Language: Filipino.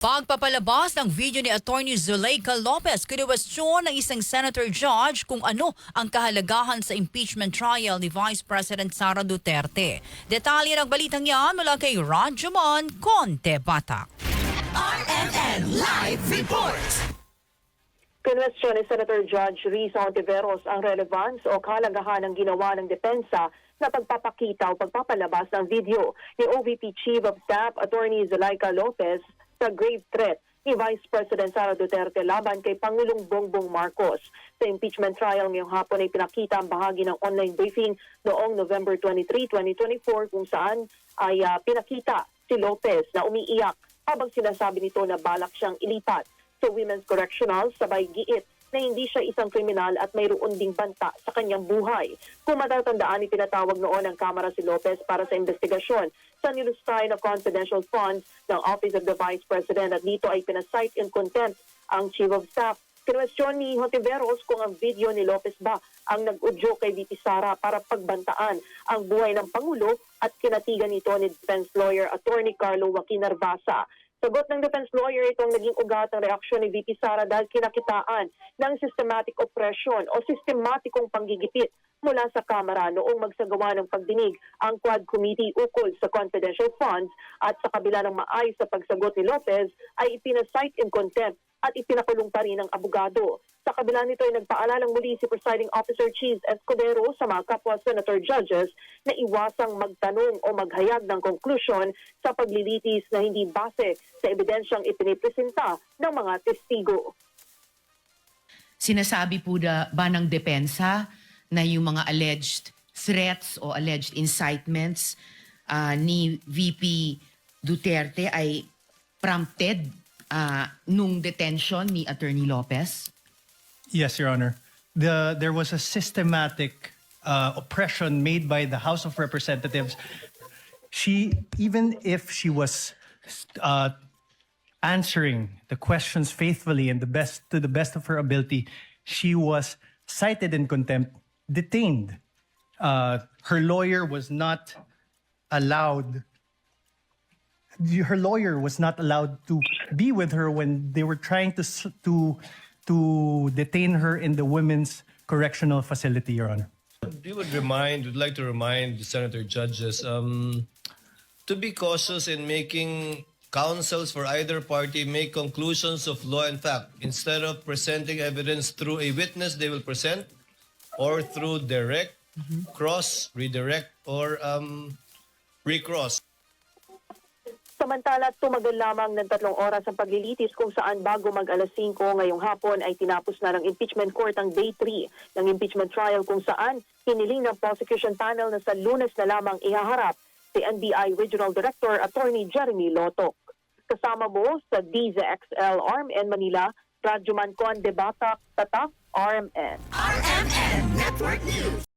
Pagpapalabas ng video ni Attorney Zuleika Lopez, kinwestiyon ng isang senator judge kung ano ang kahalagahan sa impeachment trial ni Vice President Sara Duterte. Detalye ng balitang yan mula kay Rajuman Conte Batak. RMN Live Report! Kinwestiyon ni Senator Judge Risa Ontiveros ang relevance o kahalagahan ng ginawa ng depensa na pagpapakita o pagpapalabas ng video ni OVP Chief of Staff Attorney Zuleika Lopez sa grave threat ni Vice President Sara Duterte laban kay Pangulong Bongbong Marcos. Sa impeachment trial ngayong hapon ay pinakita ang bahagi ng online briefing noong November 23, 2024 kung saan ay pinakita si Lopez na umiiyak habang sinasabi nito na balak siyang ilipat sa Women's Correctional sabay giit na hindi siya isang kriminal at mayroon ding banta sa kanyang buhay. Kung matatandaan, ipinatawag noon ng Kamara si Lopez para sa investigasyon sa nilustay na confidential funds ng Office of the Vice President at dito ay pinasight in contempt ang Chief of Staff. Kinwestiyon ni Hontiveros kung ang video ni Lopez ba ang nag-udyo kay VP Sara para pagbantaan ang buhay ng Pangulo at kinatigan nito ni defense lawyer Attorney Carlo Joaquin Narvasa. Sagot ng defense lawyer, itong naging ugat ng reaksyon ni VP Sara dahil kinakitaan ng systematic oppression o sistematikong panggigipit mula sa Kamara noong magsagawa ng pagdinig ang Quad Committee ukol sa confidential funds at sa kabila ng maayos sa pagsagot ni Lopez ay ipinasight in contempt at ipinakulong pa rin ng abogado. Sa kabila nito ay nagpaalalang muli si Presiding Officer Cheese Escudero sa mga kapwa Senator Judges na iwasang magtanong o maghayag ng konklusyon sa paglilitis na hindi base sa ebidensyang ipinipresenta ng mga testigo. Sinasabi po ba ng depensa na yung mga alleged threats o alleged incitements ni VP Duterte ay prompted nung detention ni Attorney Lopez? Yes, Your Honor. There was a systematic oppression made by the House of Representatives. Even if she was answering the questions faithfully and to the best of her ability, she was cited in contempt, detained. Her lawyer was not allowed. Her lawyer was not allowed to be with her when they were trying to detain her in the Women's Correctional Facility, Your Honor. Would like to remind the senator judges to be cautious in making counsels for either party make conclusions of law and fact. Instead of presenting evidence through a witness they will present or through direct, cross, redirect, or recross. Samantala, tumagal lamang ng 3 oras ang paglilitis kung saan bago mag-alas 5 ngayong hapon ay tinapos na ng impeachment court ang day 3 ng impeachment trial kung saan hiniling ng prosecution panel na sa Lunes na lamang ihaharap si NBI Regional Director Attorney Jeremy Lotoc. Kasama mo sa DZXL RMN Manila, Rajuman Conde Batak, Tatak, RMN. RMN Network News!